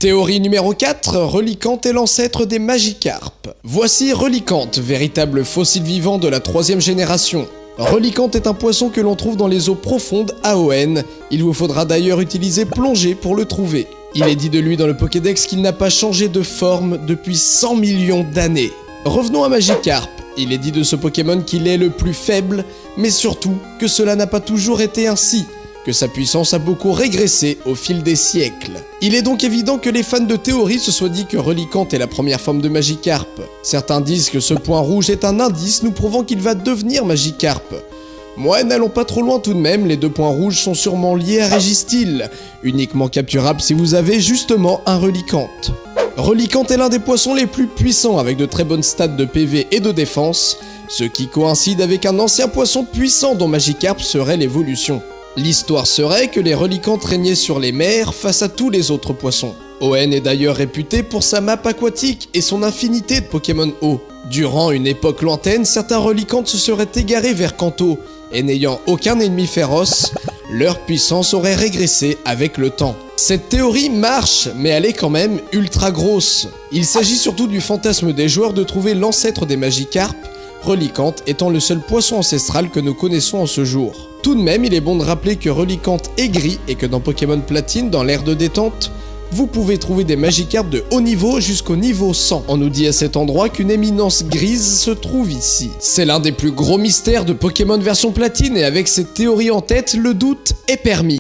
Théorie numéro 4, Relicanth est l'ancêtre des Magikarp. Voici Relicanth, véritable fossile vivant de la 3e génération. Relicanth est un poisson que l'on trouve dans les eaux profondes AON, il vous faudra d'ailleurs utiliser plongée pour le trouver. Il est dit de lui dans le Pokédex qu'il n'a pas changé de forme depuis 100 millions d'années. Revenons à Magikarp, il est dit de ce Pokémon qu'il est le plus faible, mais surtout que cela n'a pas toujours été ainsi, que sa puissance a beaucoup régressé au fil des siècles. Il est donc évident que les fans de théorie se soient dit que Relicanth est la première forme de Magikarp. Certains disent que ce point rouge est un indice nous prouvant qu'il va devenir Magikarp. Moi, n'allons pas trop loin tout de même, les 2 points rouges sont sûrement liés à Registeel, uniquement capturable si vous avez justement un Relicanth. Relicanth est l'un des poissons les plus puissants avec de très bonnes stats de PV et de défense, ce qui coïncide avec un ancien poisson puissant dont Magikarp serait l'évolution. L'histoire serait que les Relicanths régnaient sur les mers face à tous les autres poissons. ON est d'ailleurs réputé pour sa map aquatique et son infinité de Pokémon eau. Durant une époque lointaine, certains Relicanths se seraient égarés vers Kanto, et n'ayant aucun ennemi féroce, leur puissance aurait régressé avec le temps. Cette théorie marche, mais elle est quand même ultra grosse. Il s'agit surtout du fantasme des joueurs de trouver l'ancêtre des Magikarp, Relicanth étant le seul poisson ancestral que nous connaissons en ce jour. Tout de même, il est bon de rappeler que Relicanth est gris et que dans Pokémon Platine, dans l'ère de détente, vous pouvez trouver des Magikarp de haut niveau jusqu'au niveau 100. On nous dit à cet endroit qu'une éminence grise se trouve ici. C'est l'un des plus gros mystères de Pokémon version Platine et avec cette théorie en tête, le doute est permis.